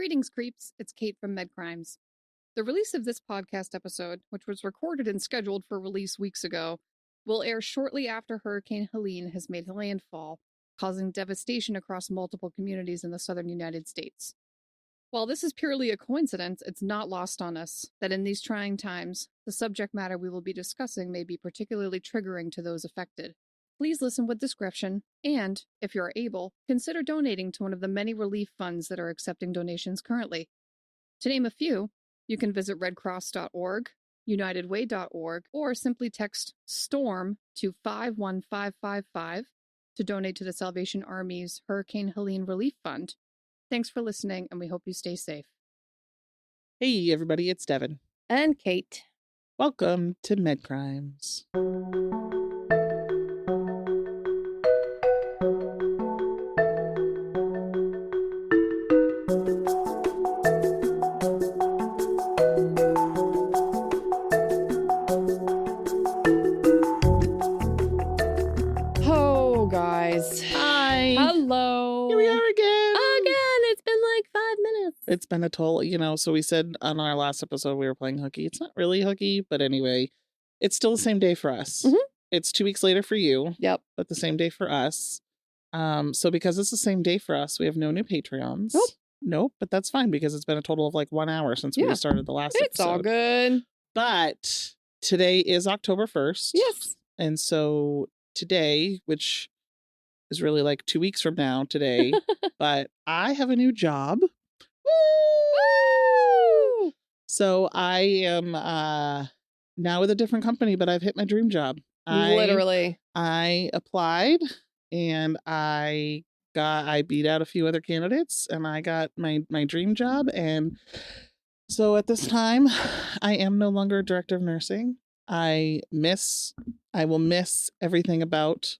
Greetings, creeps. It's Kate from Medcrimes. The release of this podcast episode, which was recorded and scheduled for release weeks ago, will air shortly after Hurricane Helene has made landfall, causing devastation across multiple communities in the southern United States. While this is purely a coincidence, it's not lost on us that in these trying times, the subject matter we will be discussing may be particularly triggering to those affected. Please listen with discretion, and, if you are able, consider donating to one of the many relief funds that are accepting donations currently. To name a few, you can visit redcross.org, unitedway.org, or simply text STORM to 51555 to donate to the Salvation Army's Hurricane Helene Relief Fund. Thanks for listening, and we hope you stay safe. Hey, everybody, it's Devin. And Kate. Welcome to Medcrimes. Oh, guys. Hi. Hello. Here we are again. It's been like 5 minutes. It's been a toll, so we said on our last episode we were playing hooky. It's not really hooky, but anyway, it's still the same day for us. Mhm. It's 2 weeks later for you. Yep. But the same day for us. So because it's the same day for us, we have no new Patreons. Nope, but that's fine because it's been a total of like 1 hour since we started the last episode. It's all good. But today is October 1st. Yes. And so today, which is really like 2 weeks from now today, but I have a new job. Woo! So I am now with a different company, but I've hit my dream job. Literally. I applied and I beat out a few other candidates and I got my dream job. And so at this time, I am no longer a director of nursing. I will miss everything about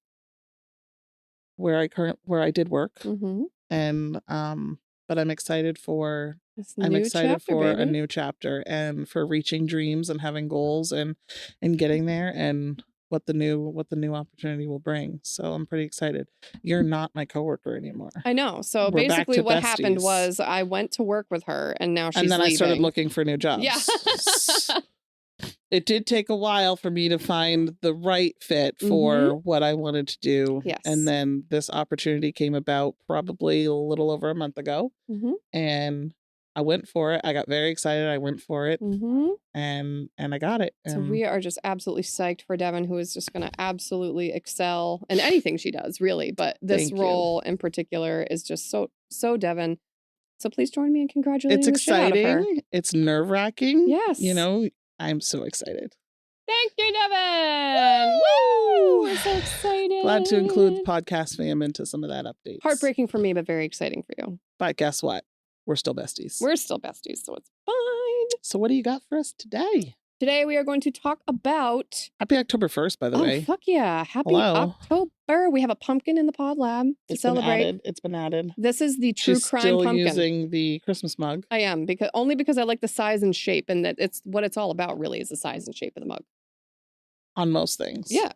where I did work. Mm-hmm. And but I'm excited for a new chapter and for reaching dreams and having goals and getting there and what the new opportunity will bring. So I'm pretty excited. You're not my coworker anymore. I know. So basically what happened was I went to work with her and now she's leaving. I started looking for new jobs. Yeah. It did take a while for me to find the right fit for what I wanted to do. Yes. And then this opportunity came about probably a little over a month ago. Mm-hmm. And I went for it. I got very excited. I went for it. Mm-hmm. And I got it. So we are just absolutely psyched for Devin, who is just going to absolutely excel in anything she does, really. But this role in particular is just so Devin. So please join me in congratulating the shit out of her. It's exciting. It's nerve-wracking. Yes. I'm so excited. Thank you, Devin. Woo! We're so excited. Glad to include the podcast fam into some of that updates. Heartbreaking for me, but very exciting for you. But guess what? We're still besties. We're still besties, so it's fine. So what do you got for us today? Today we are going to talk about... Happy October 1st, by the way. Oh, fuck yeah. Happy October. We have a pumpkin in the pod lab to celebrate. It's been added. This is the true crime still pumpkin. Using the Christmas mug. I am, because I like the size and shape, and that it's what it's all about, really, is the size and shape of the mug. On most things. Yeah.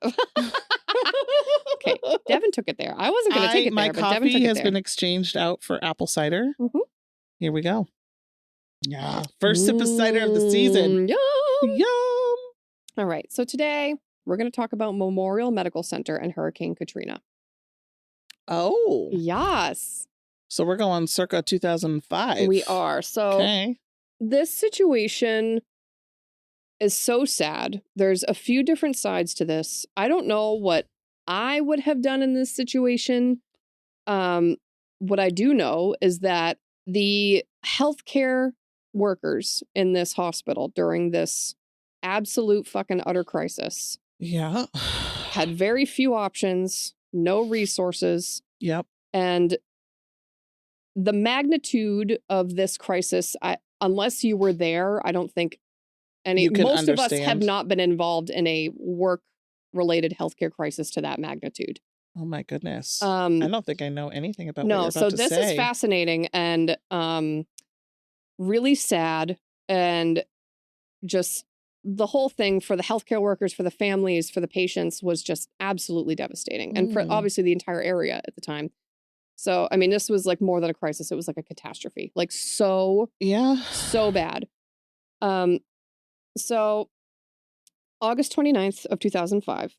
Okay, Devin took it there. I wasn't going to take it there, but Devin took it there. My coffee has been exchanged out for apple cider. Mm-hmm. Here we go. Yeah. First sip of cider of the season. Yum. Yum. All right. So today we're going to talk about Memorial Medical Center and Hurricane Katrina. Oh. Yes. So we're going circa 2005. We are. So this situation is so sad. There's a few different sides to this. I don't know what I would have done in this situation. What I do know is that the healthcare workers in this hospital during this absolute fucking utter crisis had very few options, no resources. Yep. And the magnitude of this crisis, unless you were there, I don't think most of us have not been involved in a work-related healthcare crisis to that magnitude. Oh my goodness. I don't think I know anything about what you're about to say. No, so this is fascinating and really sad, and just the whole thing for the healthcare workers, for the families, for the patients was just absolutely devastating. And for obviously the entire area at the time. So, I mean, this was like more than a crisis. It was like a catastrophe. Like so bad. So August 29th of 2005,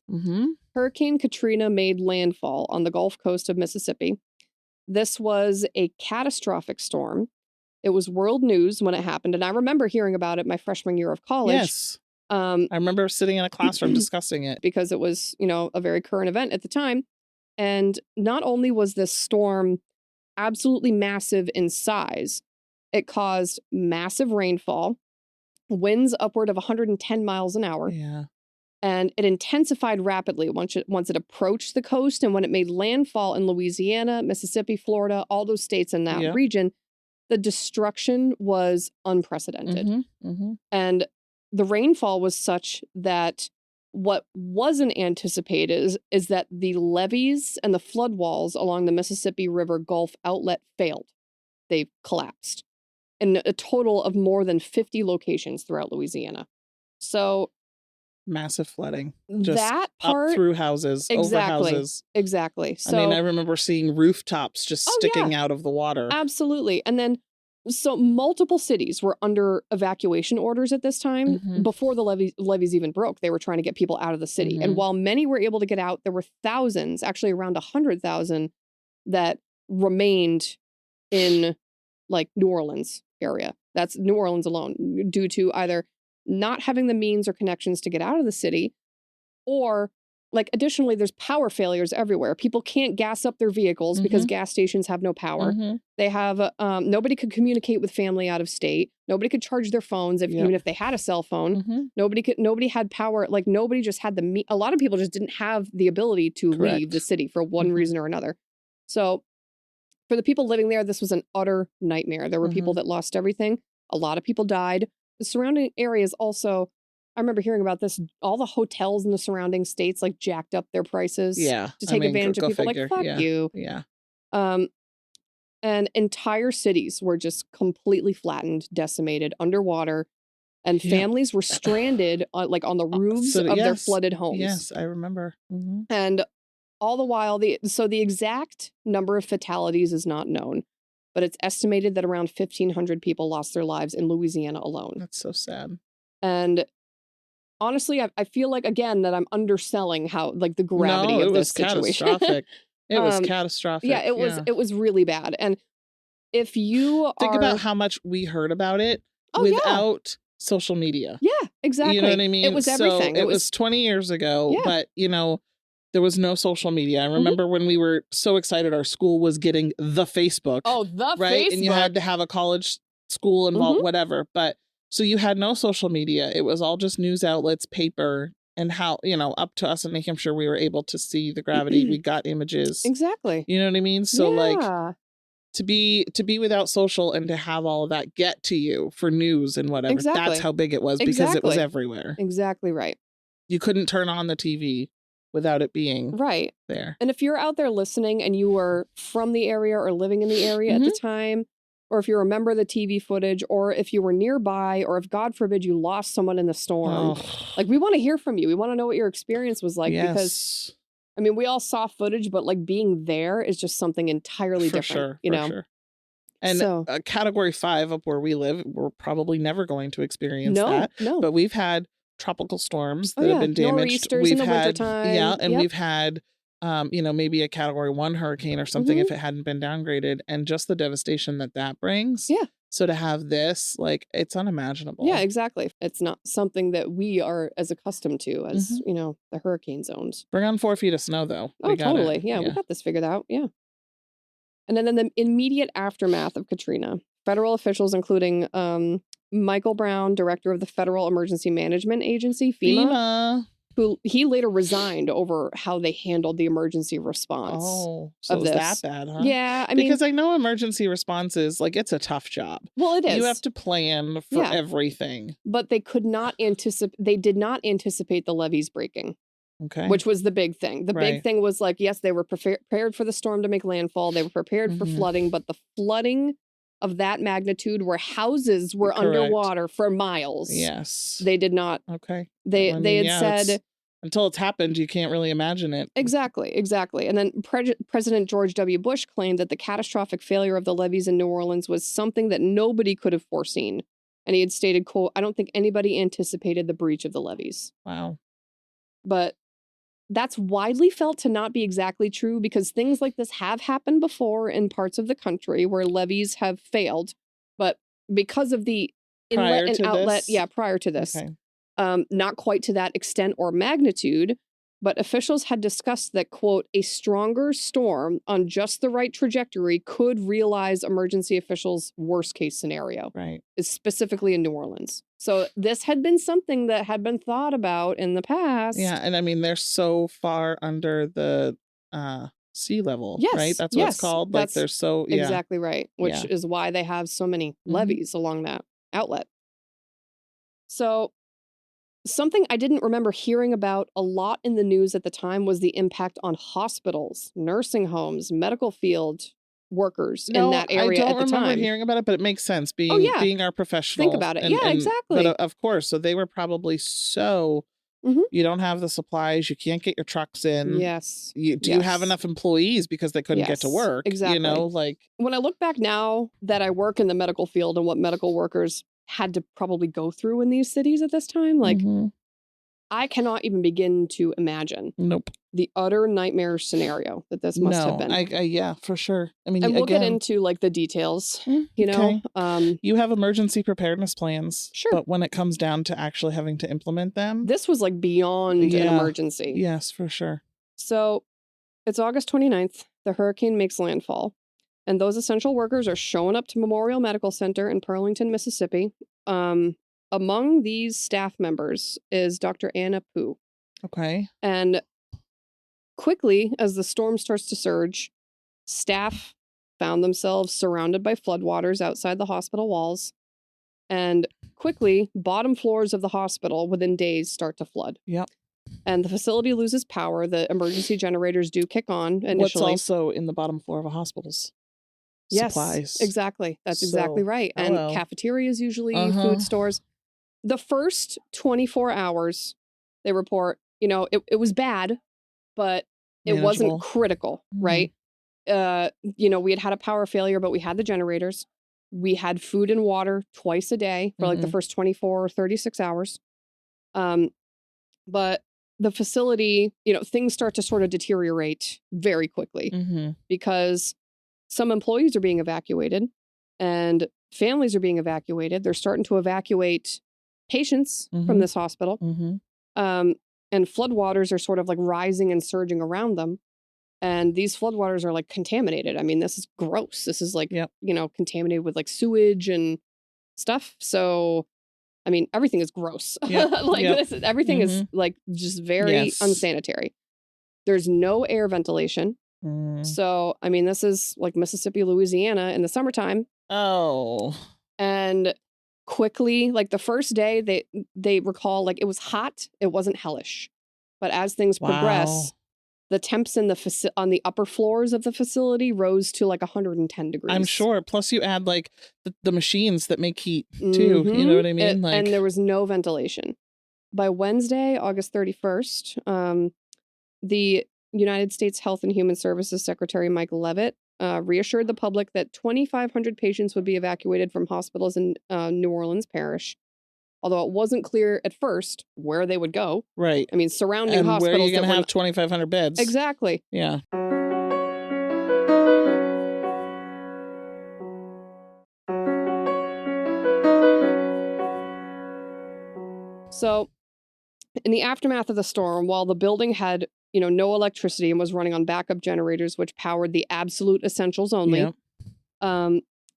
Hurricane Katrina made landfall on the Gulf Coast of Mississippi. This was a catastrophic storm. It was world news when it happened. And I remember hearing about it my freshman year of college. Yes. I remember sitting in a classroom discussing it. Because it was, a very current event at the time. And not only was this storm absolutely massive in size, it caused massive rainfall, winds upward of 110 miles an hour. Yeah. And it intensified rapidly once it approached the coast. And when it made landfall in Louisiana, Mississippi, Florida, all those states in that region, the destruction was unprecedented. And the rainfall was such that what wasn't anticipated is that the levees and the flood walls along the Mississippi River Gulf outlet failed. They collapsed in a total of more than 50 locations throughout Louisiana. So massive flooding. Just that part up through houses, over houses. Exactly. So, I remember seeing rooftops just sticking out of the water. Absolutely. And then so multiple cities were under evacuation orders at this time before the levees even broke. They were trying to get people out of the city. And while many were able to get out, there were thousands, actually around 100,000 that remained in like New Orleans area. That's New Orleans alone, due to either not having the means or connections to get out of the city, or like additionally, there's power failures everywhere. People can't gas up their vehicles because gas stations have no power. They have nobody could communicate with family out of state. Nobody could charge their phones even if they had a cell phone. Nobody had power. Like nobody just had a lot of people just didn't have the ability to leave the city for one reason or another. So for the people living there, this was an utter nightmare. There were people that lost everything. A lot of people died. The surrounding areas also, I remember hearing about this, all the hotels in the surrounding states like jacked up their prices to take advantage of people. Like, fuck you. Yeah. And entire cities were just completely flattened, decimated, underwater, and families were stranded on the roofs of their flooded homes. Yes, I remember. And all the while, the exact number of fatalities is not known, but it's estimated that around 1,500 people lost their lives in Louisiana alone. That's so sad. And honestly, I feel like, again, that I'm underselling how, like, the gravity of this situation. Catastrophic. It was catastrophic. Yeah, it was really bad. And if you think about how much we heard about it without social media. Yeah, exactly. You know what I mean? It was everything. So it was 20 years ago, but, there was no social media. I remember when we were so excited our school was getting the Facebook. Oh, the right? Facebook. And you had to have a college school involved, whatever. But so you had no social media. It was all just news outlets, paper, and how, up to us in New Hampshire, we were able to see the gravity. We got images. Exactly. You know what I mean? So like to be without social and to have all of that get to you for news and whatever. Exactly. That's how big it was because it was everywhere. Exactly right. You couldn't turn on the TV without it being there. And if you're out there listening and you were from the area or living in the area at the time, or if you remember the TV footage, or if you were nearby, or if, God forbid, you lost someone in the storm, like, we want to hear from you. We want to know what your experience was like because, I mean, we all saw footage, but like being there is just something entirely different, you know? Sure. And category 5 up where we live, we're probably never going to experience that. No. But we've had tropical storms that have been damaged. Nor'easters in the wintertime. We've had maybe a category 1 hurricane or something if it hadn't been downgraded, and just the devastation that brings. Yeah. So to have this, like, it's unimaginable. Yeah, exactly. It's not something that we are as accustomed to as, the hurricane zones. Bring on 4 feet of snow, though. Totally. Yeah, we got this figured out. Yeah. And then in the immediate aftermath of Katrina, federal officials, including Michael Brown, director of the Federal Emergency Management Agency, FEMA, who he later resigned over how they handled the emergency response. Oh, so it's that bad, huh? Yeah, I mean, because I know emergency response is like, it's a tough job. Well, it is. You have to plan for everything. But they could not anticipate. They did not anticipate the levees breaking. Okay. Which was the big thing. The big thing was like, yes, they were prepared for the storm to make landfall. They were prepared for flooding, but the flooding of that magnitude where houses were underwater for miles. Yes. They did not. Okay. They had said until it's happened, you can't really imagine it. Exactly. And then President George W. Bush claimed that the catastrophic failure of the levees in New Orleans was something that nobody could have foreseen. And he had stated, quote, "I don't think anybody anticipated the breach of the levees." Wow. But that's widely felt to not be exactly true because things like this have happened before in parts of the country where levees have failed. But because of the inlet and outlet, prior to this, not quite to that extent or magnitude, but officials had discussed that, quote, "a stronger storm on just the right trajectory could realize emergency officials' worst case scenario." Right. Specifically in New Orleans. So this had been something that had been thought about in the past. Yeah, and I mean, they're so far under the sea level, right? That's what it's called. Like, they're so, exactly right, which is why they have so many levees along that outlet. So something I didn't remember hearing about a lot in the news at the time was the impact on hospitals, nursing homes, medical field workers in that area at the time. I don't remember hearing about it, but it makes sense being our professional. Think about it. Exactly. But of course, so they were probably so... You don't have the supplies. You can't get your trucks in. Yes. You have enough employees because they couldn't get to work? Exactly. You know, like... When I look back now that I work in the medical field and what medical workers had to probably go through in these cities at this time, like, I cannot even begin to imagine the utter nightmare scenario that this must have been. Yeah, for sure. I mean, and we'll get into like the details, you know. You have emergency preparedness plans, sure, but when it comes down to actually having to implement them, this was like beyond an emergency. Yes, for sure. So it's August 29th. The hurricane makes landfall, and those essential workers are showing up to Memorial Medical Center in Pearlington, Mississippi. Among these staff members is Dr. Anna Pugh. Okay. And quickly, as the storm starts to surge, staff found themselves surrounded by floodwaters outside the hospital walls. And quickly, bottom floors of the hospital within days start to flood. Yep. And the facility loses power. The emergency generators do kick on initially. What's also in the bottom floor of a hospital's supplies. Exactly. That's exactly right. And cafeterias usually, food stores. The first 24 hours, they report, you know, it was bad, but it wasn't critical, right? You know, we had a power failure, but we had the generators. We had food and water twice a day for like the first 24 or 36 hours. But the facility, you know, things start to sort of deteriorate very quickly because some employees are being evacuated and families are being evacuated. They're starting to evacuate patients from this hospital. And floodwaters are sort of like rising and surging around them. And these floodwaters are like contaminated. I mean, this is gross. This is like, you know, contaminated with like sewage and stuff. So, I mean, everything is gross. Everything is like just very unsanitary. There's no air ventilation. So, I mean, this is like Mississippi, Louisiana in the summertime. And quickly, like the first day, they recall like it was hot. It wasn't hellish. But as things progress, the temps in on the upper floors of the facility rose to like 110 degrees. I'm sure. Plus you add like the machines that make heat too. You know what I mean? And there was no ventilation. By Wednesday, August 31st, the United States Health and Human Services Secretary Mike Leavitt reassured the public that 2,500 patients would be evacuated from hospitals in New Orleans Parish. Although it wasn't clear at first where they would go. Right. I mean, surrounding hospitals. Where are you going to have 2,500 beds? Exactly. Yeah. So, in the aftermath of the storm, while the building had, you know, no electricity and was running on backup generators, which powered the absolute essentials only,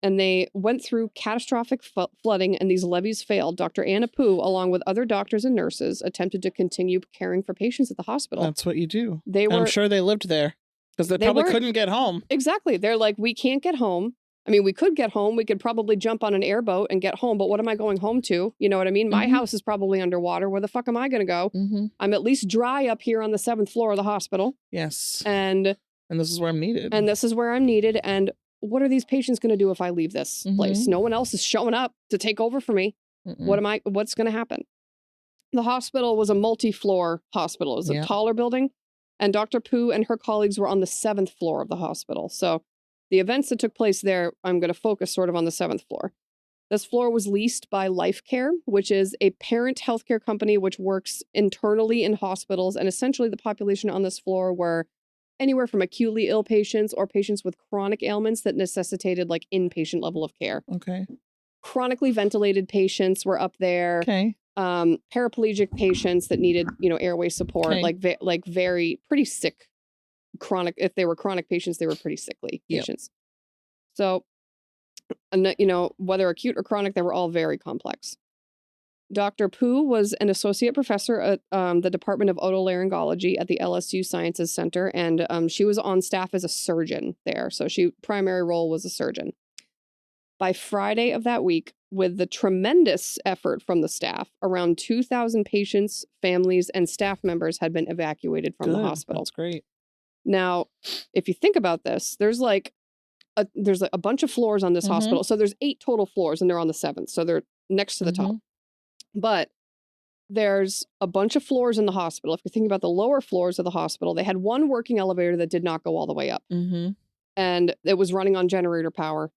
and they went through catastrophic flooding and these levees failed, Dr. Anna Pugh, along with other doctors and nurses, attempted to continue caring for patients at the hospital. That's what you do. I'm sure they lived there because they probably couldn't get home. Exactly. They're like, we can't get home. I mean, we could get home. We could probably jump on an airboat and get home. But what am I going home to? You know what I mean? My house is probably underwater. Where the fuck am I going to go? I'm at least dry up here on the 7th floor of the hospital. Yes. And this is where I'm needed. And what are these patients going to do if I leave this place? No one else is showing up to take over for me. What's going to happen? The hospital was a multi-floor hospital. It was a taller building, and Dr. Poo and her colleagues were on the 7th floor of the hospital. So the events that took place there, I'm going to focus sort of on the 7th floor. This floor was leased by Life Care, which is a parent healthcare company which works internally in hospitals, and essentially the population on this floor were anywhere from acutely ill patients or patients with chronic ailments that necessitated like inpatient level of care. Okay. Chronically ventilated patients were up there. Okay. Paraplegic patients that needed, airway support, Okay. like very pretty sick chronic. If they were chronic patients, they were pretty sickly patients. So, whether acute or chronic, they were all very complex. Dr. Poo was an associate professor at the Department of Otolaryngology at the LSU Sciences Center, and she was on staff as a surgeon there. So primary role was a surgeon. By Friday of that week, with the tremendous effort from the staff, around 2,000 patients, families, and staff members had been evacuated from the hospital. That's great. Now, if you think about this, there's a bunch of floors on this hospital. So there's 8 total floors, and they're on the 7th. So they're next to the top. But there's a bunch of floors in the hospital. If you think about the lower floors of the hospital, they had one working elevator that did not go all the way up. And it was running on generator power.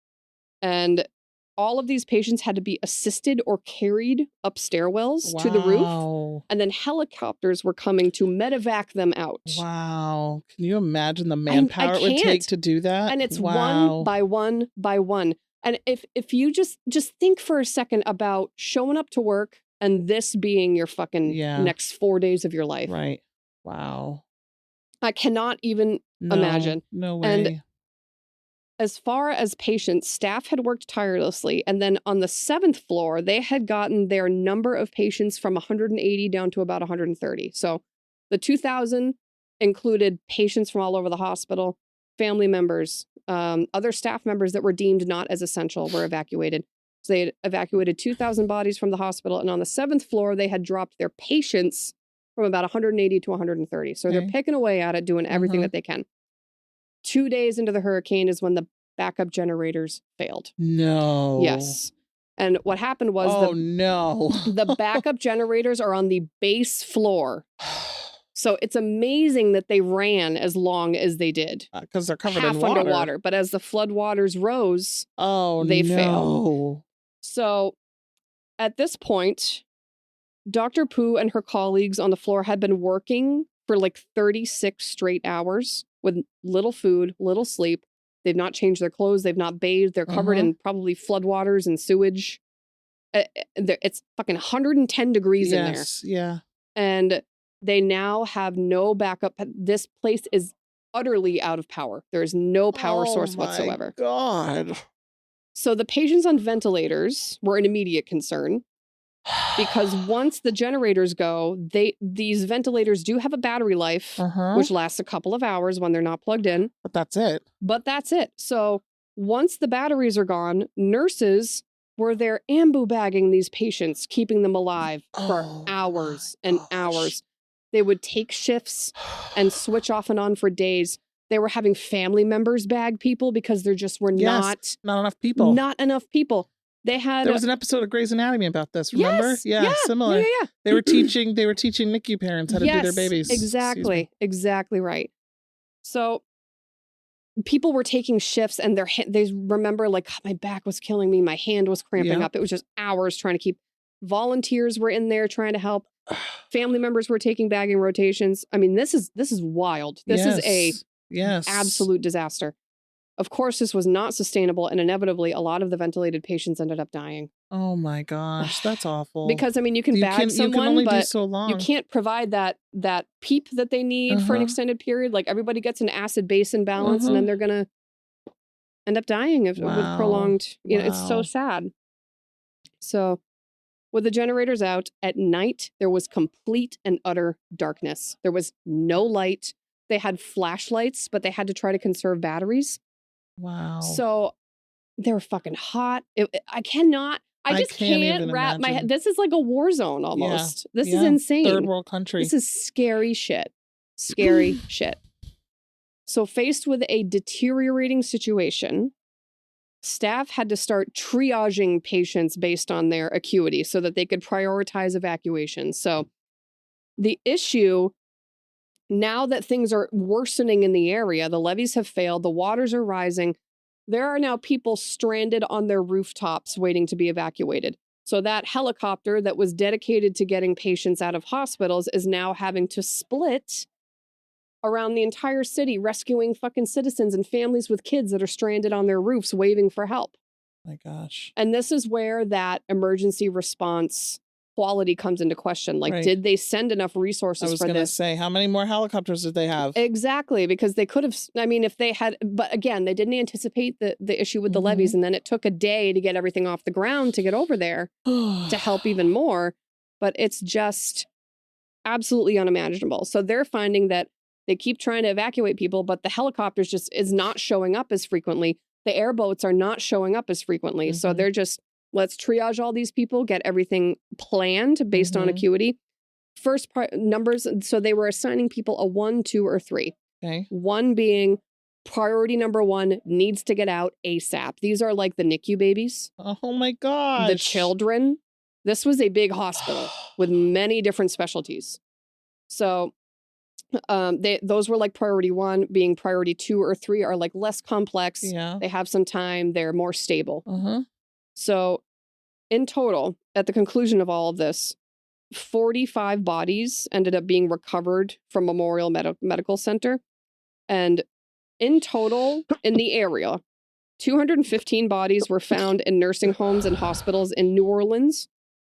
And all of these patients had to be assisted or carried up stairwells to the roof. And then helicopters were coming to medevac them out. Wow. Can you imagine the manpower it would take to do that? And it's one by one by one. And if you just think for a second about showing up to work and this being your fucking next 4 days of your life. Right. Wow. I cannot even imagine. No way. And as far as patients, staff had worked tirelessly. And then on the 7th floor, they had gotten their number of patients from 180 down to about 130. So the 2,000 included patients from all over the hospital, family members, other staff members that were deemed not as essential were evacuated. So they had evacuated 2,000 bodies from the hospital. And on the 7th floor, they had dropped their patients from about 180 to 130. So they're picking away at it, doing everything that they can. 2 days into the hurricane is when the backup generators failed. No. Yes. And what happened was the backup generators are on the base floor. So it's amazing that they ran as long as they did. Because they're covered in water. Underwater. But as the floodwaters rose, they failed. So at this point, Dr. Poo and her colleagues on the floor had been working for like 36 straight hours with little food, little sleep. They've not changed their clothes. They've not bathed. They're covered in probably floodwaters and sewage. It's fucking 110 degrees in there. Yeah. And they now have no backup. This place is utterly out of power. There is no power source whatsoever. Oh, my God. So the patients on ventilators were an immediate concern. Because once the generators go, these ventilators do have a battery life, which lasts a couple of hours when they're not plugged in. But that's it. So once the batteries are gone, nurses were there ambu bagging these patients, keeping them alive for hours and hours. They would take shifts and switch off and on for days. They were having family members bag people because there just were not enough people. Not enough people. There was an episode of Grey's Anatomy about this, remember? Yes, similar. Yeah. They were teaching NICU parents how to do their babies. Exactly right. So people were taking shifts and they remember like, my back was killing me, my hand was cramping up. It was just hours trying to keep. Volunteers were in there trying to help. Family members were taking bagging rotations. I mean, this is wild. This is absolute disaster. Of course, this was not sustainable, and inevitably, a lot of the ventilated patients ended up dying. Oh my gosh, that's awful. Because, I mean, you can bag someone, you can only but do so long. You can't provide that PEEP that they need for an extended period. Like, everybody gets an acid-base imbalance, and then they're going to end up dying with prolonged, it's so sad. So, with the generators out, at night, there was complete and utter darkness. There was no light. They had flashlights, but they had to try to conserve batteries. Wow. So they were fucking hot. I just can't wrap my head. This is like a war zone almost. This is insane. Third world country. This is scary shit. Scary shit. So faced with a deteriorating situation, staff had to start triaging patients based on their acuity so that they could prioritize evacuations. So the issue, now that things are worsening in the area, the levees have failed, the waters are rising, there are now people stranded on their rooftops waiting to be evacuated. So that helicopter that was dedicated to getting patients out of hospitals is now having to split around the entire city, rescuing fucking citizens and families with kids that are stranded on their roofs waving for help. My gosh. And this is where that emergency response quality comes into question. Like, Right. did they send enough resources I was for going to this? say, how many more helicopters did they have? Exactly, because they could have, I mean, if they had, but again, they didn't anticipate the issue with the levees, and then it took a day to get everything off the ground to get over there to help even more. But it's just absolutely unimaginable. So they're finding that they keep trying to evacuate people, but the helicopters just is not showing up as frequently. The airboats are not showing up as frequently. So they're just, let's triage all these people, get everything planned based on acuity. First numbers, so they were assigning people a 1, 2, or 3. Okay. 1 being priority number 1 needs to get out ASAP. These are like the NICU babies. Oh my gosh. The children. This was a big hospital with many different specialties. So those were like priority 1. Being priority 2 or 3 are like less complex. Yeah. They have some time. They're more stable. Uh-huh. So in total, at the conclusion of all of this, 45 bodies ended up being recovered from Memorial Medical Center. And in total, in the area, 215 bodies were found in nursing homes and hospitals in New Orleans.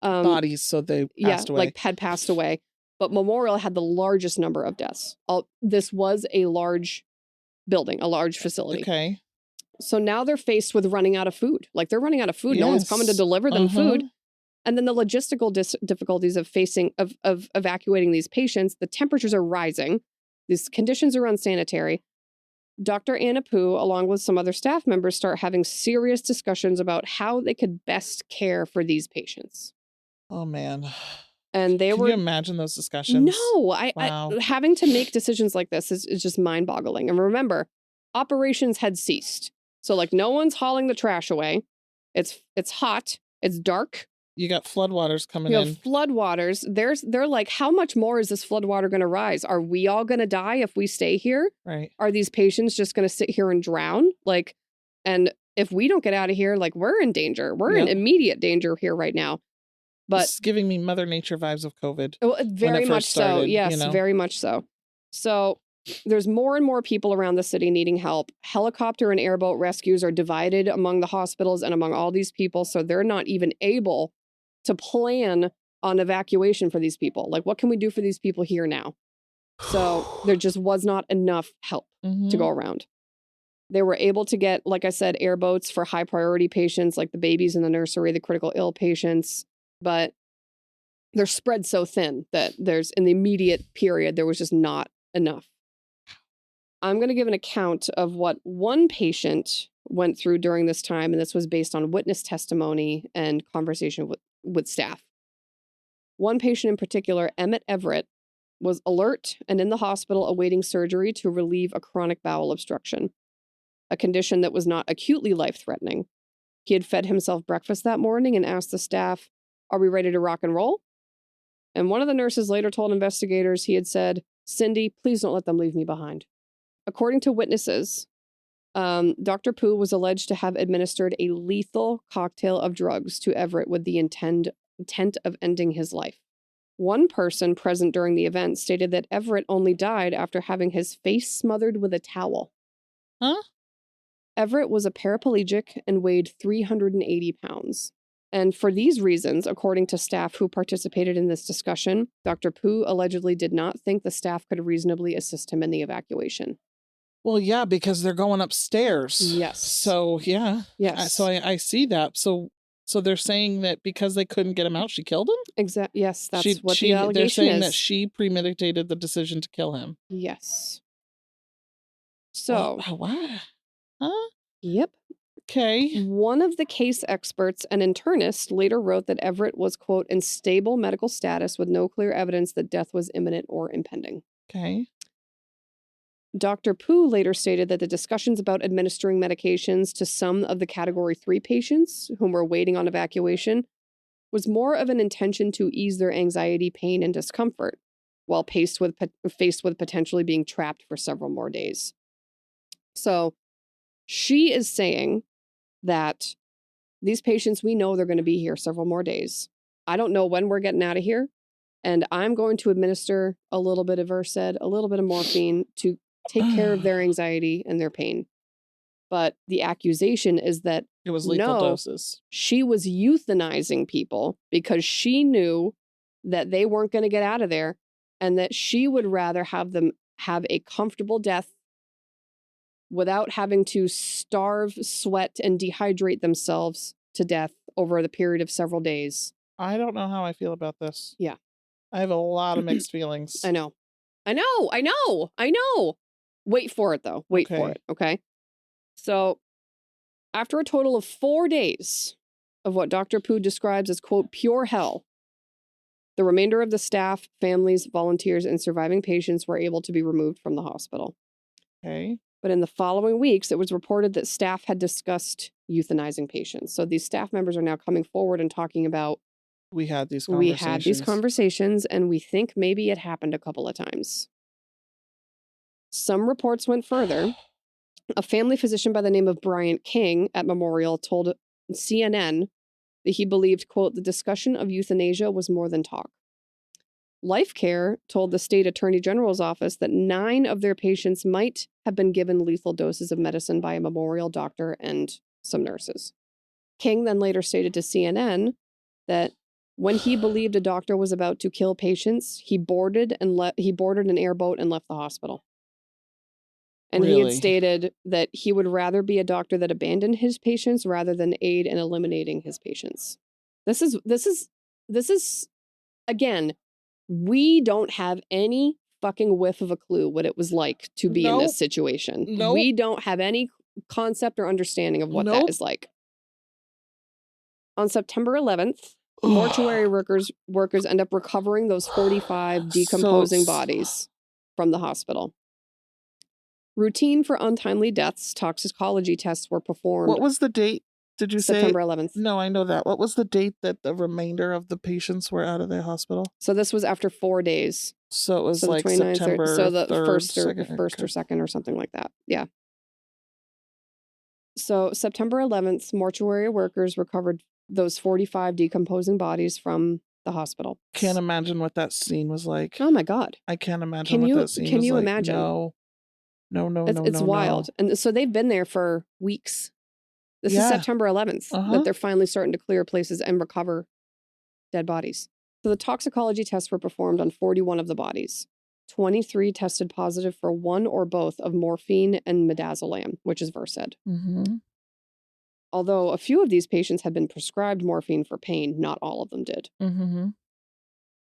Bodies, so they passed away. Like had passed away. But Memorial had the largest number of deaths. This was a large building, a large facility. Okay. So now they're faced with running out of food. Like, they're running out of food. No one's coming to deliver them food. And then the logistical difficulties of evacuating these patients. The temperatures are rising. These conditions are unsanitary. Dr. Anna Poo, along with some other staff members, start having serious discussions about how they could best care for these patients. Oh, man. And Can you imagine those discussions? No, Wow. having to make decisions like this is just mind-boggling. And remember, operations had ceased. So, like, no one's hauling the trash away. It's hot. It's dark. You got floodwaters coming You in. have floodwaters. They're like, how much more is this floodwater going to rise? Are we all going to die if we stay here? Right. Are these patients just going to sit here and drown? Like, and if we don't get out of here, like, we're in danger. We're in immediate danger here right now. But it's giving me Mother Nature vibes of COVID. Very much so. Yes, very much so. So there's more and more people around the city needing help. Helicopter and airboat rescues are divided among the hospitals and among all these people. So they're not even able to plan on evacuation for these people. Like, what can we do for these people here now? So there just was not enough help to go around. They were able to get, like I said, airboats for high priority patients, like the babies in the nursery, the critical ill patients. But they're spread so thin that in the immediate period, there was just not enough. I'm going to give an account of what one patient went through during this time, and this was based on witness testimony and conversation with staff. One patient in particular, Emmett Everett, was alert and in the hospital awaiting surgery to relieve a chronic bowel obstruction, a condition that was not acutely life-threatening. He had fed himself breakfast that morning and asked the staff, "Are we ready to rock and roll?" And one of the nurses later told investigators he had said, "Cindy, please don't let them leave me behind." According to witnesses, Dr. Poo was alleged to have administered a lethal cocktail of drugs to Everett with the intent of ending his life. One person present during the event stated that Everett only died after having his face smothered with a towel. Huh? Everett was a paraplegic and weighed 380 pounds. And for these reasons, according to staff who participated in this discussion, Dr. Poo allegedly did not think the staff could reasonably assist him in the evacuation. Well, yeah, because they're going upstairs. Yes. So, yeah. Yes. So I see that. So they're saying that because they couldn't get him out, she killed him? Yes, that's what the allegation they're saying is. that she premeditated the decision to kill him. Yes. So. What? Huh? Yep. Okay. One of the case experts, an internist, later wrote that Everett was, quote, in stable medical status with no clear evidence that death was imminent or impending. Okay. Dr. Poo later stated that the discussions about administering medications to some of the Category 3 patients whom were waiting on evacuation was more of an intention to ease their anxiety, pain, and discomfort, while faced with potentially being trapped for several more days. So she is saying that these patients, we know they're going to be here several more days. I don't know when we're getting out of here, and I'm going to administer a little bit of Versed, a little bit of morphine to take care of their anxiety and their pain. But the accusation is that It was lethal doses. She was euthanizing people because she knew that they weren't going to get out of there, and that she would rather have them have a comfortable death without having to starve, sweat, and dehydrate themselves to death over the period of several days. I don't know how I feel about this. Yeah. I have a lot of mixed feelings. I know. Wait for it, though. Wait for it, okay? So, after a total of 4 days of what Dr. Poo describes as, quote, pure hell, the remainder of the staff, families, volunteers, and surviving patients were able to be removed from the hospital. Okay. But in the following weeks, it was reported that staff had discussed euthanizing patients. So these staff members are now coming forward and talking about, we had these conversations, and we think maybe it happened a couple of times. Some reports went further. A family physician by the name of Bryant King at Memorial told CNN that he believed, quote, the discussion of euthanasia was more than talk. Life Care told the state attorney general's office that 9 of their patients might have been given lethal doses of medicine by a Memorial doctor and some nurses. King then later stated to CNN that when he believed a doctor was about to kill patients, he boarded an airboat and left the hospital. And he had stated that he would rather be a doctor that abandoned his patients rather than aid in eliminating his patients. This is again, we don't have any fucking whiff of a clue what it was like to be in this situation. We don't have any concept or understanding of what that is like. On September 11th, mortuary workers end up recovering those 45 decomposing bodies from the hospital. Routine for untimely deaths, toxicology tests were performed. What was the date? Did you say? September 11th. No, I know that. What was the date that the remainder of the patients were out of the hospital? So this was after 4 days. So it was like September 3rd, so the 3rd, first or 2nd, 2nd or something like that. Yeah. So September 11th, mortuary workers recovered those 45 decomposing bodies from the hospital. Can't imagine what that scene was like. Oh my God. I can't imagine what that scene was like. Can you imagine? No. It's wild. And so they've been there for weeks. This is September 11th that they're finally starting to clear places and recover dead bodies. So the toxicology tests were performed on 41 of the bodies. 23 tested positive for one or both of morphine and midazolam, which is Versed. Mm-hmm. Although a few of these patients had been prescribed morphine for pain, not all of them did. Mm-hmm.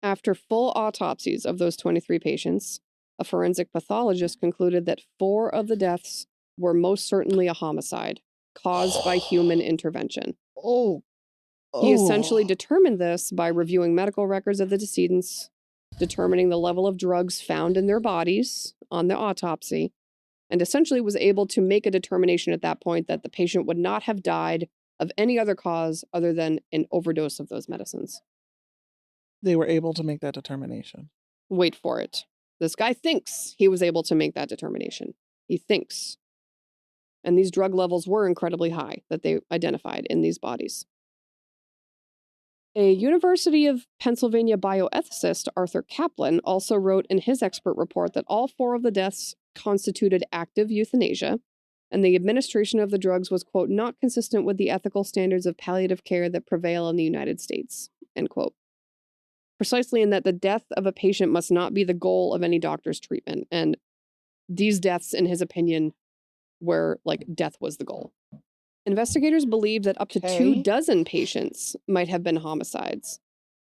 After full autopsies of those 23 patients, a forensic pathologist concluded that 4 of the deaths were most certainly a homicide caused by human intervention. He essentially determined this by reviewing medical records of the decedents, determining the level of drugs found in their bodies on the autopsy, and essentially was able to make a determination at that point that the patient would not have died of any other cause other than an overdose of those medicines. They were able to make that determination. Wait for it. This guy thinks he was able to make that determination. He thinks. And these drug levels were incredibly high that they identified in these bodies. A University of Pennsylvania bioethicist, Arthur Kaplan, also wrote in his expert report that all 4 of the deaths constituted active euthanasia, and the administration of the drugs was, quote, not consistent with the ethical standards of palliative care that prevail in the United States, end quote. Precisely in that the death of a patient must not be the goal of any doctor's treatment. And these deaths, in his opinion, were like death was the goal. Investigators believed that up to 24 patients might have been homicides,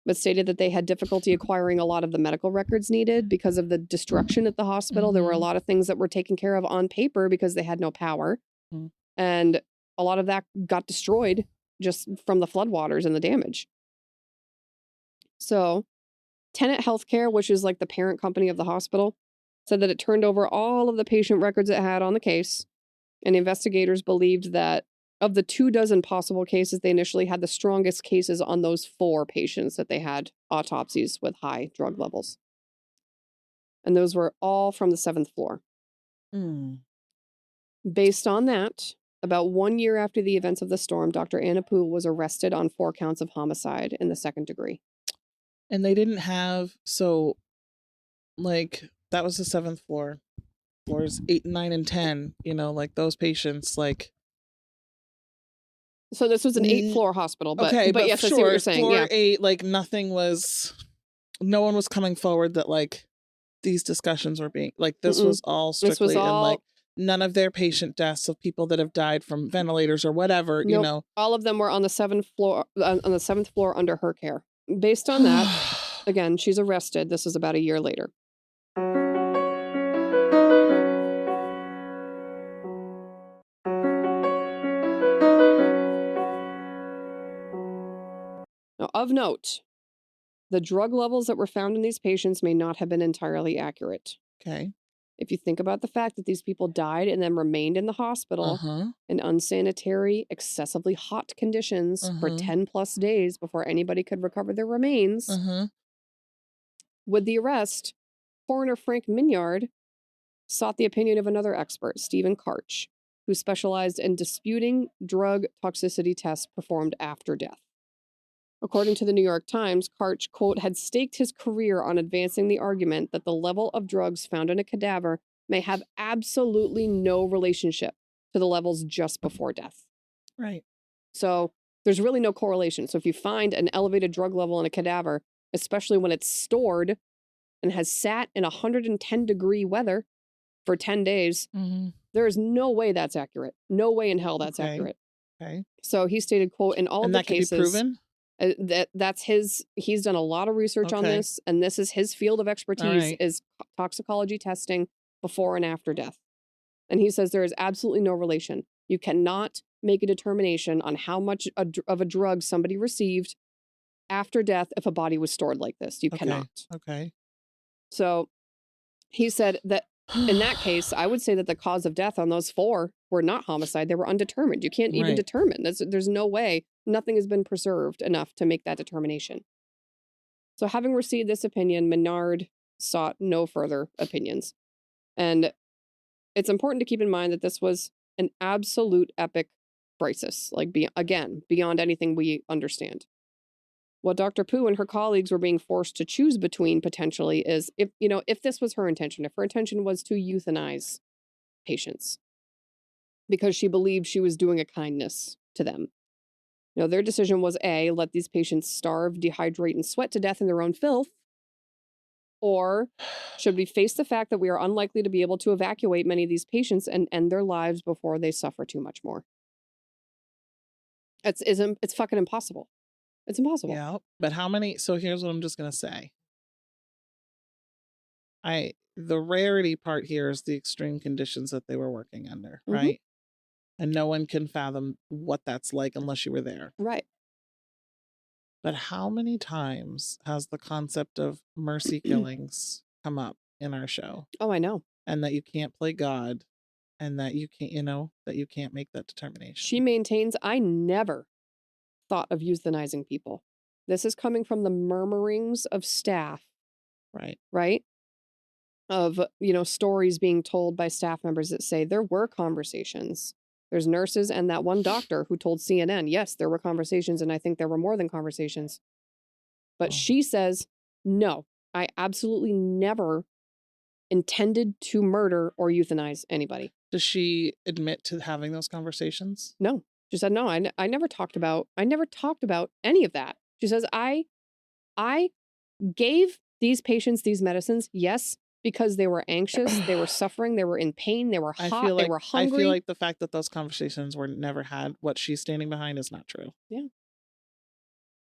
but stated that they had difficulty acquiring a lot of the medical records needed because of the destruction at the hospital. There were a lot of things that were taken care of on paper because they had no power. And a lot of that got destroyed just from the floodwaters and the damage. So Tenet Healthcare, which is like the parent company of the hospital, said that it turned over all of the patient records it had on the case, and investigators believed that of the 24 possible cases, they initially had the strongest cases on those 4 patients that they had autopsies with high drug levels. And those were all from the 7th floor. Based on that, about 1 year after the events of the storm, Dr. Anna Poole was arrested on 4 counts of homicide in the 2nd degree. And they didn't have, so, like, that was the 7th floor. Floors 8, 9, and 10, you know, like those patients, like. So this was an 8-floor hospital, but, okay, but yes, sure, I see what you're saying. Floor Yeah. 8, like no one was coming forward that like these discussions were being, like this was all strictly in like none of their patient deaths of people that have died from ventilators or whatever, you know. All of them were on the 7th floor, under her care. Based on that, again, she's arrested. This is about a year later. Now, of note, the drug levels that were found in these patients may not have been entirely accurate. Okay. If you think about the fact that these people died and then remained in the hospital in unsanitary, excessively hot conditions for 10 plus days before anybody could recover their remains, with the arrest, coroner Frank Minyard sought the opinion of another expert, Stephen Karch, who specialized in disputing drug toxicity tests performed after death. According to the New York Times, Karch, quote, had staked his career on advancing the argument that the level of drugs found in a cadaver may have absolutely no relationship to the levels just before death. Right. So there's really no correlation. So if you find an elevated drug level in a cadaver, especially when it's stored and has sat in 110-degree weather for 10 days, there is no way that's accurate. No way in hell that's accurate. Okay. So he stated, quote, in all of the cases... And that could be proven? That's he's done a lot of research on this, and this is his field of expertise is toxicology testing before and after death. And he says there is absolutely no relation. You cannot make a determination on how much of a drug somebody received after death if a body was stored like this. You cannot. Okay. So he said that in that case, I would say that the cause of death on those 4 were not homicide. They were undetermined. You can't even determine. There's no way. Nothing has been preserved enough to make that determination. So having received this opinion, Menard sought no further opinions. And it's important to keep in mind that this was an absolute epic crisis, like beyond anything we understand. What Dr. Pooh and her colleagues were being forced to choose between potentially is if this was her intention, if her intention was to euthanize patients because she believed she was doing a kindness to them. Their decision was A, let these patients starve, dehydrate, and sweat to death in their own filth, or should we face the fact that we are unlikely to be able to evacuate many of these patients and end their lives before they suffer too much more? It's fucking impossible. It's impossible. Yeah, but how many? So here's what I'm just gonna say. The rarity part here is the extreme conditions that they were working under, right? And no one can fathom what that's like unless you were there. Right. But how many times has the concept of mercy killings come up in our show? Oh, I know. And that you can't play God and that you can't, that you can't make that determination. She maintains, I never thought of euthanizing people. This is coming from the murmurings of staff. Right. Right? Of, stories being told by staff members that say there were conversations. There's nurses and that one doctor who told CNN, yes, there were conversations, and I think there were more than conversations. But she says, no, I absolutely never intended to murder or euthanize anybody. Does she admit to having those conversations? No. She said, no, I never talked about any of that. She says, I gave these patients these medicines, yes, because they were anxious, they were suffering, they were in pain, they were hot, they were hungry. I feel like the fact that those conversations were never had, what she's standing behind is not true. Yeah.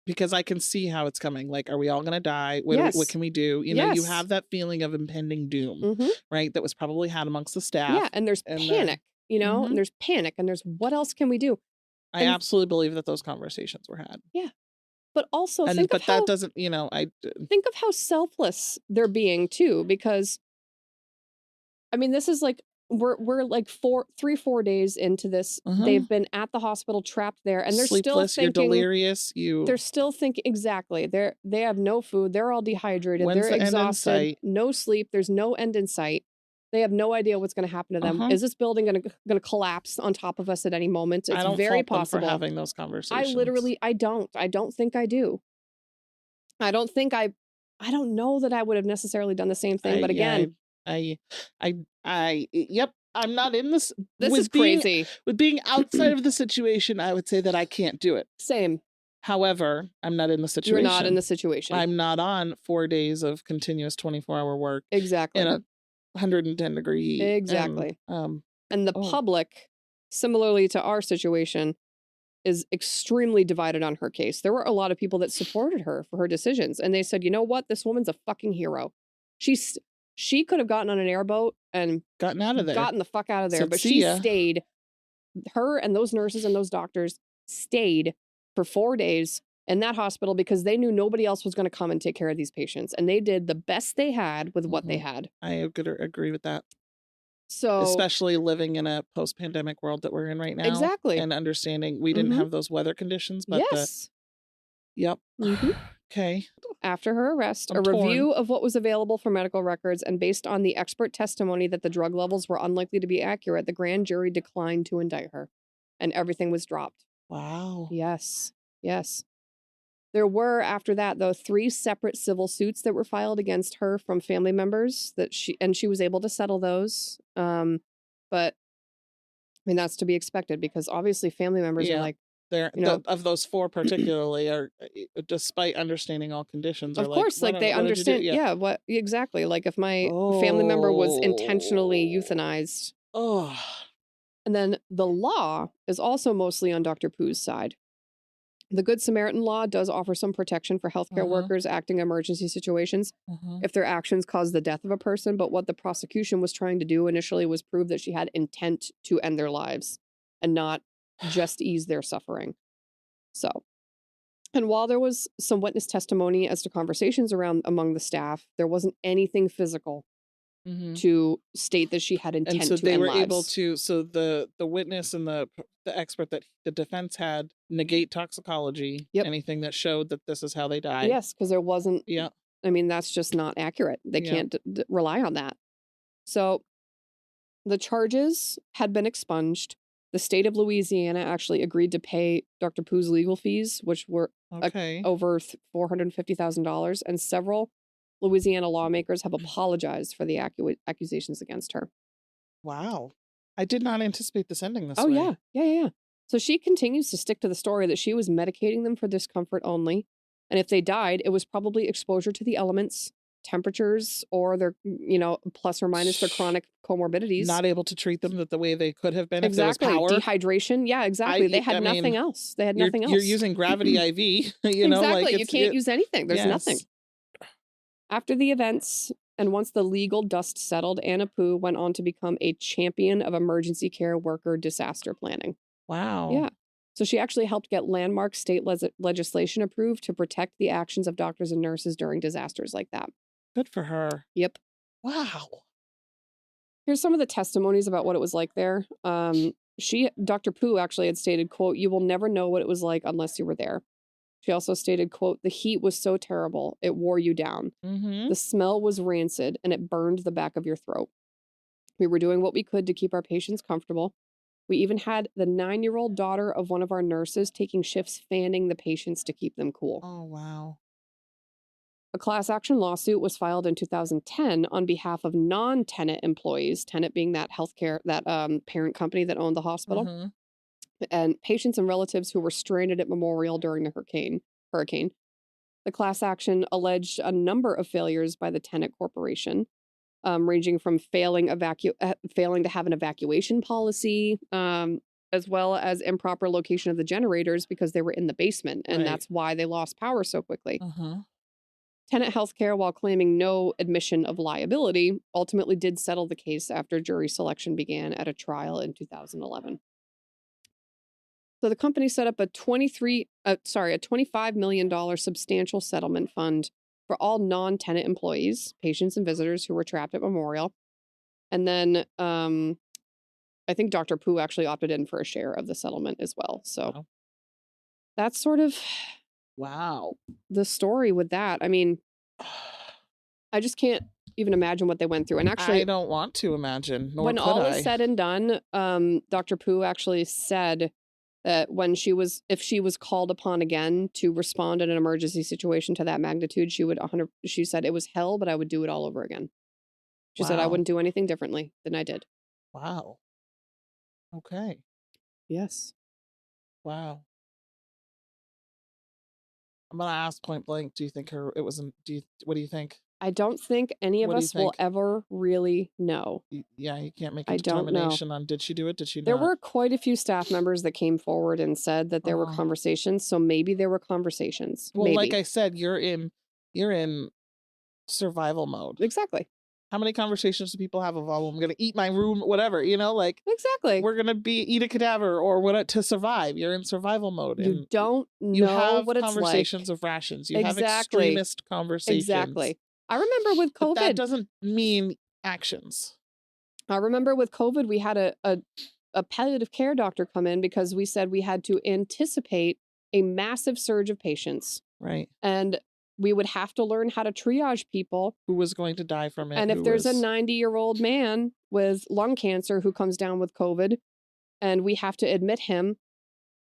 Because I can see how it's coming. Like, are we all going to die? What can we do? You have that feeling of impending doom, right? That was probably had amongst the staff. Yeah, and there's panic, and there's panic, and there's what else can we do? I absolutely believe that those conversations were had. Yeah. But also think of how selfless they're being too, because I mean, this is like we're like 3-4 days into this. They've been at the hospital trapped there, and they're sleepless, still thinking you're delirious, they're still thinking exactly. They have no food. They're all dehydrated. When's They're the end in exhausted. sight? No sleep. There's no end in sight. They have no idea what's going to happen to them. Is this building going to collapse on top of us at any moment? It's I don't very fault them possible. for having those conversations. I don't think I do. I don't know that I would have necessarily done the same thing. But again, yep. I'm not in this. This is crazy. With being outside of the situation, I would say that I can't do it. Same. However, I'm not in the situation. You're not in the situation. I'm not on 4 days of continuous 24-hour work. Exactly. In a 110-degree heat. Exactly. And the public, similarly to our situation, is extremely divided on her case. There were a lot of people that supported her for her decisions. And they said, you know what? This woman's a fucking hero. She could have gotten on an airboat and gotten out of there. Gotten the fuck out of there. Said, but she stayed. Her and those nurses and those doctors stayed for 4 days in that hospital because they knew nobody else was going to come and take care of these patients. And they did the best they had with what they had. I agree with that. So, especially living in a post-pandemic world that we're in right now. Exactly. And understanding we didn't have those weather conditions, but yes. Yep. Okay. After her arrest, a review of what was available for medical records and based on the expert testimony that the drug levels were unlikely to be accurate, the grand jury declined to indict her and everything was dropped. Wow. Yes. Yes. There were, after that, though, 3 separate civil suits that were filed against her from family members that she was able to settle those. But I mean, that's to be expected because obviously family members are like, of those 4 particularly are, despite understanding all conditions, of course, like they understand. Yeah, what exactly? Like if my family member was intentionally euthanized. Oh. And then the law is also mostly on Dr. Poo's side. The Good Samaritan law does offer some protection for healthcare workers acting in emergency situations if their actions cause the death of a person. But what the prosecution was trying to do initially was prove that she had intent to end their lives and not just ease their suffering. So, and while there was some witness testimony as to conversations among the staff, there wasn't anything physical to state that she had intent to end lives. And so they were able to, so the witness and the expert that the defense had negate toxicology, anything that showed that this is how they died. Yes, because there wasn't, I mean, that's just not accurate. They can't rely on that. So the charges had been expunged. The state of Louisiana actually agreed to pay Dr. Poo's legal fees, which were over $450,000, and several Louisiana lawmakers have apologized for the accusations against her. Wow. I did not anticipate this ending this way. Oh, yeah. So she continues to stick to the story that she was medicating them for discomfort only. And if they died, it was probably exposure to the elements, temperatures, or their, plus or minus their chronic comorbidities. Not able to treat them the way they could have been if there was power. Dehydration. Yeah, exactly. They had nothing else. They had nothing else. You're using gravity IV. Exactly. You can't use anything. There's nothing. After the events, and once the legal dust settled, Anna Poo went on to become a champion of emergency care worker disaster planning. Wow. Yeah. So she actually helped get landmark state legislation approved to protect the actions of doctors and nurses during disasters like that. Good for her. Yep. Wow. Here's some of the testimonies about what it was like there. Dr. Poo actually had stated, quote, "You will never know what it was like unless you were there." She also stated, quote, "The heat was so terrible, it wore you down. The smell was rancid and it burned the back of your throat. We were doing what we could to keep our patients comfortable. We even had the 9-year-old daughter of one of our nurses taking shifts fanning the patients to keep them cool." Oh, wow. A class action lawsuit was filed in 2010 on behalf of non-Tenet employees, Tenet being that parent company that owned the hospital, and patients and relatives who were stranded at Memorial during the hurricane. The class action alleged a number of failures by the Tenet Corporation, ranging from failing to have an evacuation policy, as well as improper location of the generators because they were in the basement, and that's why they lost power so quickly. Tenet Healthcare, while claiming no admission of liability, ultimately did settle the case after jury selection began at a trial in 2011. So the company set up a $25 million substantial settlement fund for all non-Tenet employees, patients, and visitors who were trapped at Memorial. And then I think Dr. Pooh actually opted in for a share of the settlement as well. So Wow. that's sort of Wow. the story with that. I mean, I just can't even imagine what they went through. And actually, I don't want to imagine, nor when could all I. is said and done, Dr. Pooh actually said that if she was called upon again to respond in an emergency situation to that magnitude, she said it was hell, but I would do it all over again. She said I Wow. wouldn't do anything differently than I did. Wow. Okay. Yes. Wow. I'm gonna ask point blank. Do you think what do you think? I don't think any of What do you us will think? ever really know. Yeah, you can't make a I don't know. determination on did she do it? Did she There not? were quite a few staff members that came forward and said that there were Oh. conversations. So maybe there were conversations. Well, maybe. like I said, you're in survival mode. Exactly. How many conversations do people have of, oh, I'm gonna eat my room, whatever, like Exactly. we're gonna eat a cadaver or what to survive. You're in survival mode. You And don't you know have what it's conversations like. of rations. You have Exactly. extremist conversations. Exactly. I remember with But that COVID. doesn't mean actions. I remember with COVID, we had a palliative care doctor come in because we said we had to anticipate a massive surge of patients. Right. And we would have to learn how to triage people. Who was going to die from it. And if there's a 90-year-old man with lung cancer who comes down with COVID and we have to admit him,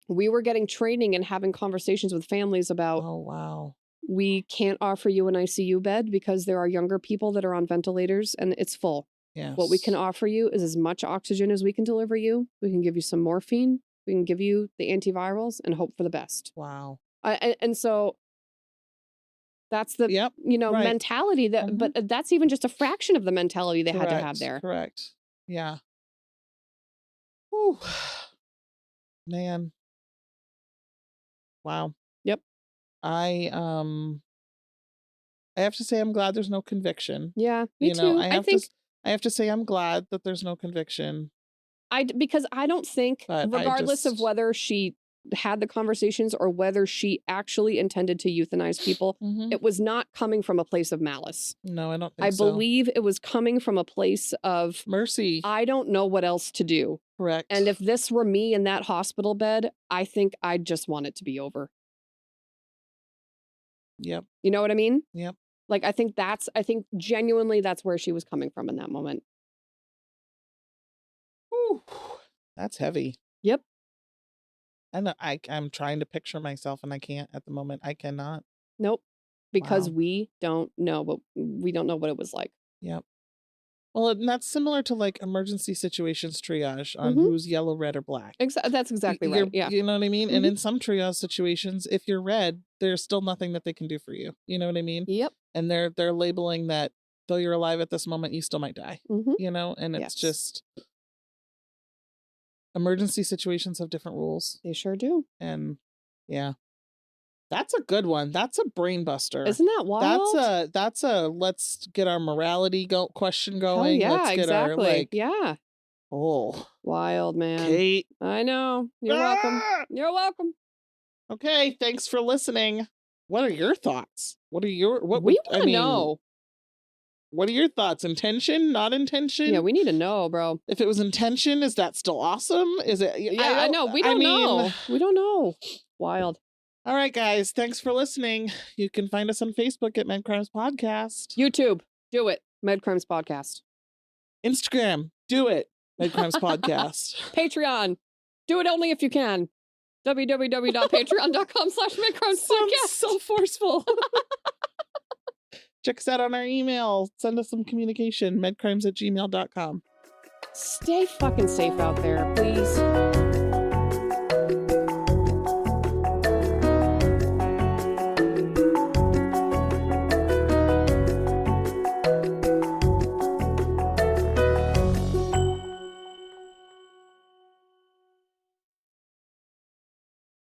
we were getting training and having conversations with families about, oh, wow, we can't offer you an ICU bed because there are younger people that are on ventilators and it's full. yes. What we can offer you is as much oxygen as we can deliver you. We can give you some morphine. We can give you the antivirals and hope for the best. Wow. And so that's the Yep, right. mentality that, but that's even just a fraction of the mentality they had to have there. Correct. Yeah. Whew. Man. Wow. Yep. I have to say I'm glad there's no conviction. Yeah, me too. I have to say I'm glad that there's no conviction. Because I don't think, But regardless of whether she had the conversations or whether she actually intended to euthanize people, it was not coming from a place of malice. No, I don't think I so. believe it was coming from a place of mercy. I don't know what else to do. Correct. And if this were me in that hospital bed, I think I'd just want it to be over. Yep. You know what I mean? Yep. Like, I think genuinely that's where she was coming from in that moment. Whew. That's heavy. Yep. And I'm trying to picture myself and I can't at the moment. I cannot. Nope. Because Wow. we don't know what it was like. Yep. Well, and that's similar to like emergency situations triage on who's yellow, red, or black. That's exactly right. Yeah. You know what I mean? And in some triage situations, if you're red, there's still nothing that they can do for you. You know what I mean? Yep. And they're labeling that though you're alive at this moment, you still might die. And it's just emergency situations have different rules. They sure do. And yeah. That's a good one. That's a brain buster. Isn't that wild? That's a let's get our morality question going. Oh, yeah, let's get exactly. our oh, wild, man. Kate. I know. You're welcome. You're welcome. Okay, thanks for listening. What are your thoughts? What we want to know. What are your thoughts? Intention? Not intention? Yeah, we need to know, bro. If it was intention, is that still awesome? Is it? Yeah, I know. We don't know. We don't know. Wild. All right, guys. Thanks for listening. You can find us on Facebook at Medcrimes Podcast. YouTube. Do it. Medcrimes Podcast. Instagram. Do it. Medcrimes Podcast. Patreon. Do it only if you can. www.patreon.com/medcrimespodcast. So forceful. Check us out on our email. Send us some communication. medcrimes@gmail.com. Stay fucking safe out there, please.